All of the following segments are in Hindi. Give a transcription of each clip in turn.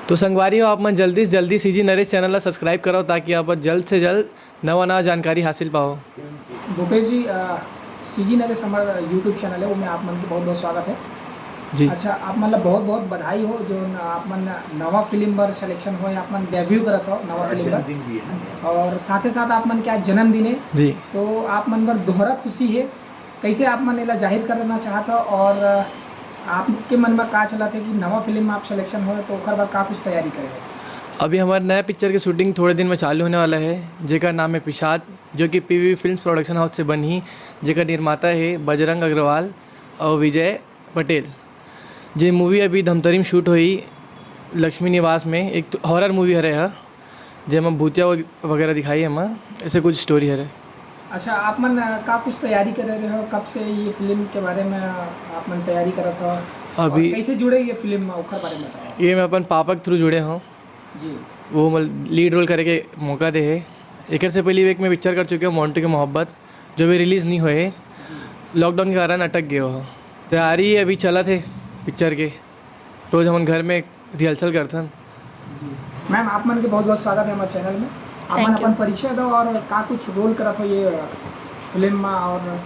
तो संगवारी हो आप मन जल्दी से जल्दी सीजी नरेश चैनल ला सब्सक्राइब करो ताकि आप जल्द से जल्द नवा जानकारी हासिल पाओ। भूपेश जी, सीजी नरेश हमारा यूट्यूब चैनल है, वो में आप मन के बहुत बहुत स्वागत है जी। अच्छा, आप मतलब बहुत बहुत बधाई हो जो आप मन नवा फिल्म पर सिलेक्शन हो, आप मन डेब्यू करत हो नवा फिल्म पर, और साथ ही साथ आप मन क्या जन्मदिन है जी। तो आप मन पर दोहरा खुशी है। कैसे आप मन एला जाहिर करना चाहता और आपके मन में का चला था कि नवा फिल्म में आप सिलेक्शन हो तो ओकर बाद का कुछ तैयारी करेंगे? अभी हमारे नए पिक्चर की शूटिंग थोड़े दिन में चालू होने वाला है, जेका नाम है पिशाच, जो कि पीवी फिल्म्स प्रोडक्शन हाउस से बनी, जेका निर्माता है बजरंग अग्रवाल और विजय पटेल। जे मूवी अभी धमतरी में शूट हुई लक्ष्मी निवास में, एक तो हॉरर मूवी है यह, जेमें भूतिया वगैरह दिखाई है हमें, ऐसे कुछ स्टोरी है। अच्छा, आप मन का कुछ तैयारी कर रहे हो? कब से ये फिल्म के बारे में आप मन तैयारी कर रहा था? अभी कैसे जुड़े ये फिल्म में ओकर बारे में बताओ। ये मैं अपन पापा के थ्रू जुड़े हूँ जी। वो लीड रोल करे के मौका दे है। एक से पहले एक मैं पिक्चर कर चुके हूँ मोंटू की मोहब्बत, जो भी रिलीज़ नहीं हुए, लॉकडाउन के कारण अटक गए हो। तैयारी अभी चला थे पिक्चर के, रोज़ हम घर में रिहर्सल करते हैं। मैम, आप मन के बहुत बहुत स्वागत है हमारे चैनल में। आप मन अपन परिचय दो और का कुछ रोल करा था ये फिल्म में, और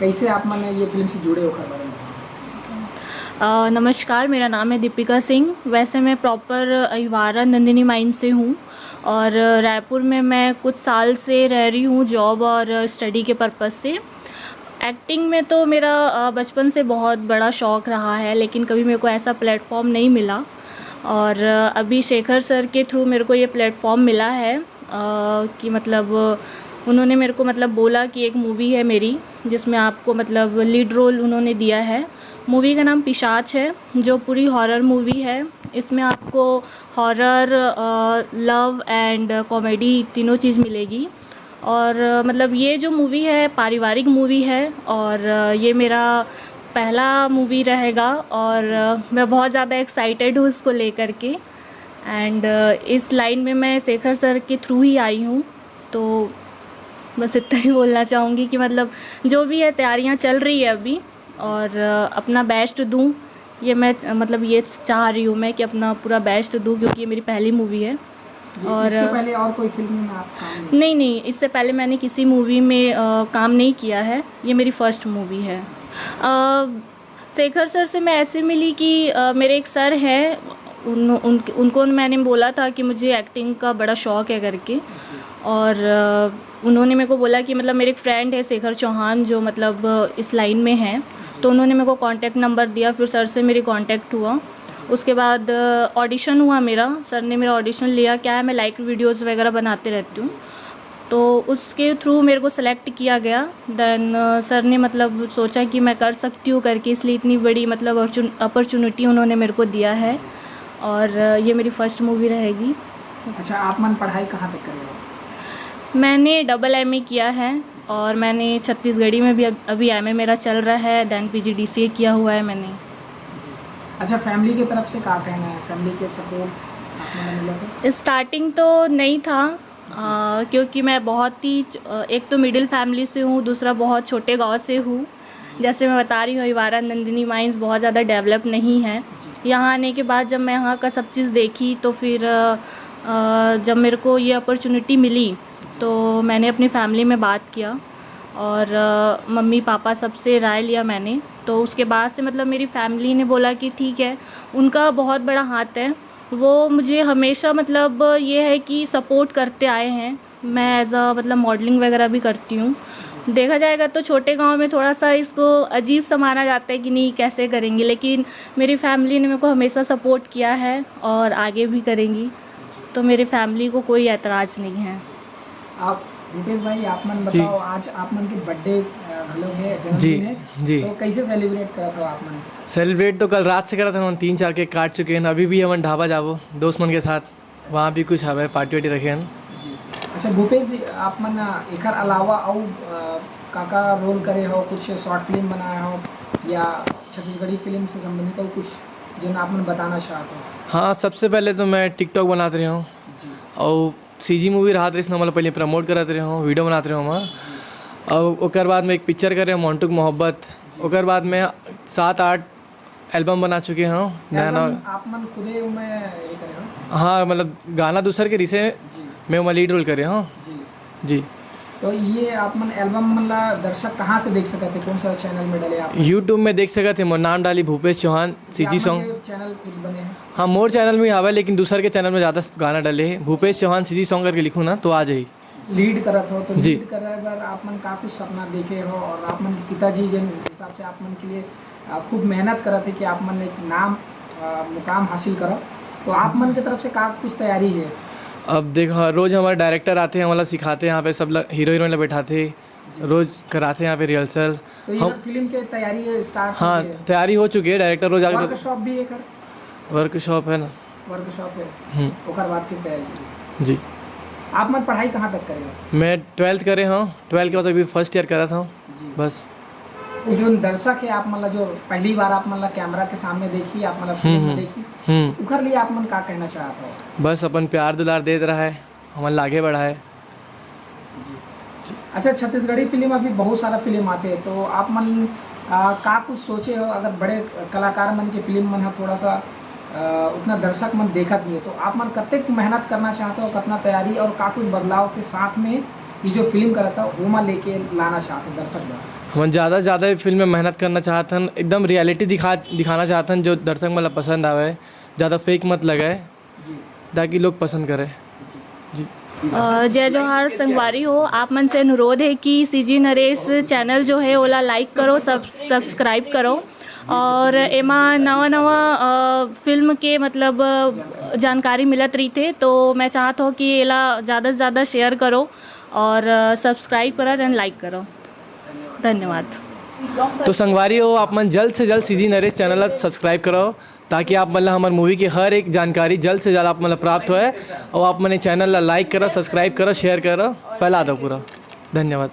कैसे आप मन ये फिल्म से जुड़े हो कर बारे में? नमस्कार, मेरा नाम है दीपिका सिंह। वैसे मैं प्रॉपर अहिवारा नंदिनी माइन से हूँ और रायपुर में मैं कुछ साल से रह रही हूँ जॉब और स्टडी के पर्पज़ से। एक्टिंग में तो मेरा बचपन से बहुत बड़ा शौक़ रहा है, लेकिन कभी मेरे को ऐसा प्लेटफॉर्म नहीं मिला, और अभी शेखर सर के थ्रू मेरे को ये प्लेटफॉर्म मिला है कि मतलब उन्होंने मेरे को मतलब बोला कि एक मूवी है मेरी जिसमें आपको मतलब लीड रोल उन्होंने दिया है। मूवी का नाम पिशाच है, जो पूरी हॉरर मूवी है। इसमें आपको हॉरर, लव एंड कॉमेडी तीनों चीज़ मिलेगी, और मतलब ये जो मूवी है पारिवारिक मूवी है, और ये मेरा पहला मूवी रहेगा, और मैं बहुत ज़्यादा एक्साइटेड हूँ इसको लेकर के। एंड इस लाइन में मैं शेखर सर के थ्रू ही आई हूँ, तो बस इतना ही बोलना चाहूँगी कि मतलब जो भी है तैयारियाँ चल रही है अभी, और अपना बेस्ट दूँ, ये मैं मतलब ये चाह रही हूँ मैं कि अपना पूरा बेस्ट दूँ, क्योंकि ये मेरी पहली मूवी है। और इससे पहले और कोई फिल्म में आप काम नहीं, इससे पहले मैंने किसी मूवी में काम नहीं किया है, ये मेरी फ़र्स्ट मूवी है। शेखर सर से मैं ऐसे मिली कि मेरे एक सर हैं, उनको मैंने बोला था कि मुझे एक्टिंग का बड़ा शौक़ है करके, और उन्होंने मेरे को बोला कि मतलब मेरे एक फ्रेंड है शेखर चौहान जो मतलब इस लाइन में हैं, तो उन्होंने मेरे को कांटेक्ट नंबर दिया, फिर सर से मेरी कांटेक्ट हुआ। उसके बाद ऑडिशन हुआ मेरा, सर ने मेरा ऑडिशन लिया। क्या है, मैं लाइक वीडियोज़ वगैरह बनाते रहती हूँ, तो उसके थ्रू मेरे को सेलेक्ट किया गया। देन सर ने मतलब सोचा कि मैं कर सकती हूँ करके, इसलिए इतनी बड़ी मतलब अपॉर्चुनिटी उन्होंने मेरे को दिया है, और ये मेरी फ़र्स्ट मूवी रहेगी। अच्छा, आप मन पढ़ाई कहाँ तक करेंगे? मैंने MA किया है, और मैंने छत्तीसगढ़ी में भी अभी MA मेरा चल रहा है। देन PGDCA किया हुआ है मैंने। अच्छा, फैमिली की तरफ से क्या कहना है? फैमिली के सपोर्ट आपको मिला था? स्टार्टिंग तो नहीं था, क्योंकि मैं बहुत ही एक तो मिडिल फैमिली से हूँ, दूसरा बहुत छोटे गांव से हूँ। जैसे मैं बता रही हूँ, अहिवारा नंदिनी माइंस बहुत ज़्यादा डेवलप नहीं है। यहाँ आने के बाद जब मैं यहाँ का सब चीज़ देखी, तो फिर जब मेरे को ये अपॉर्चुनिटी मिली, तो मैंने अपनी फैमिली में बात किया, और मम्मी पापा सबसे राय लिया मैंने। तो उसके बाद से मतलब मेरी फैमिली ने बोला कि ठीक है, उनका बहुत बड़ा हाथ है, वो मुझे हमेशा मतलब ये है कि सपोर्ट करते आए हैं। मैं एज अ मतलब मॉडलिंग वगैरह भी करती हूँ। देखा जाएगा तो छोटे गांव में थोड़ा सा इसको अजीब सा माना जाता है कि नहीं कैसे करेंगे, लेकिन मेरी फैमिली ने मेरे को हमेशा सपोर्ट किया है और आगे भी करेंगी, तो मेरी फैमिली को कोई एतराज़ नहीं है। आप भूपेश भाई, आप मन बताओ, आज आप मन के बर्थडे लोग है, जन्मदिन है, जी। तो कैसे सेलिब्रेट करा था आप मन? सेलिब्रेट तो कल रात से करा था, हम 3-4 केक काट चुके हैं। अभी भी हम ढाबा जाबो दोस्त मन के साथ, वहाँ भी कुछ हवा पार्टी वार्टी रखे हैं जी। अच्छा भूपेश जी, आप मन एक अलावा और काका रोल करे हो, कुछ शॉर्ट फिल्म बनाए हो या छत्तीसगढ़ी फिल्म से संबंधित हो कुछ जो आप मन बताना चाहते हो? हाँ, सबसे पहले तो मैं टिकटॉक बनाते रही हूँ, और सीजी मूवी रहा था, इसने मतलब पहले प्रमोट कराते रहे हूँ, वीडियो बनाते रहे हूँ। और ओकर बाद में एक पिक्चर करे मोंटू की मोहब्बत, ओकर बाद में 7-8 एल्बम बना चुके हैं। नया आप मन खुदे में हाँ मतलब गाना दूसर के रिसे जी मैं वहाँ लीड रोल करे हाँ जी। जी। तो ये आप मन एल्बम मतलब दर्शक कहाँ से देख सकते थे, कौन सा चैनल में डले आप? यूट्यूब में देख सका थे मोर नाम डाली Bhupesh Chauhan CG song. Channel खुद बने हैं? हाँ मोर चैनल में आवा लेकिन दूसर के चैनल में ज़्यादा गाना डले है। भूपेश चौहान सीजी सॉन्ग करके लिखूँ ना तो आ जाए। लीड करत हो तो जी। लीड करे अगर आप मन का कुछ सपना देखे हो और आप मन पिताजी जिन हिसाब से आप मन के लिए खूब मेहनत करत है कि आप मन एक नाम मुकाम हासिल करो, तो आप मन की तरफ से का कुछ तैयारी है? अब देखो रोज़ हमारे डायरेक्टर आते हैं, हमारा सिखाते हैं यहाँ पे सब हीरो हीरोइन लोग बैठाते, रोज़ कराते हैं यहाँ पे रिहर्सल। तो ये फिल्म के तैयारी स्टार्ट हाँ तैयारी हो चुकी है, डायरेक्टर रोज आगे वर्कशॉप भी एक वर्कशॉप है ना। वर्कशॉप है ओकर बाद की तैयारी जी। आप मन पढ़ाई कहाँ तक करेंगे? मैं 12th करे हाँ, 12th के बाद अभी फर्स्ट ईयर करा था जी। बस। जो दर्शक है आप मतलब जो पहली बार आप मतलब कैमरा के सामने देखी, आप मतलब फिल्म में देखी, उखर लिए आप मन का कहना चाहता हो? बस अपन प्यार दुलार दे रहा है, हमारे आगे बढ़ा है। अच्छा, छत्तीसगढ़ी फिल्म अभी बहुत सारा फिल्म आते हैं, तो आप मन का कुछ सोचे हो अगर बड़े कलाकार मन की फिल्म मन है थोड़ा सा उतना दर्शक मन देखत नहीं है, तो आप मन कतक मेहनत करना चाहते हो, कितना तैयारी और का कुछ बदलाव के साथ में ये जो फिल्म करता है वो में लेके लाना चाहते हो दर्शक में? हम ज़्यादा से ज़्यादा फिल्म में मेहनत करना चाहते हैं, एकदम रियलिटी दिखाना चाहते हैं जो दर्शक मतलब पसंद आवे, ज़्यादा फेक मत लगाए ताकि लोग पसंद करें। जी। जय जोहार संगवारी हो, आप मन से अनुरोध है कि सीजी नरेश चैनल जो है ओला लाइक करो, सब्सक्राइब करो और एमा नवा नवा फिल्म के मतलब जानकारी मिलत रही थे, तो मैं चाहता हूँ कि एला ज़्यादा से ज़्यादा शेयर करो और सब्सक्राइब करो एंड लाइक करो। धन्यवाद। तो संगवारी हो आप मन जल्द से जल्द सीजी नरेश चैनल सब्सक्राइब करो ताकि आप मतलब हमारे मूवी की हर एक जानकारी जल्द से जल्द आप मतलब प्राप्त होए, और आप मैंने चैनल लाइक करो, सब्सक्राइब करो, शेयर करो, फैला दो पूरा। धन्यवाद।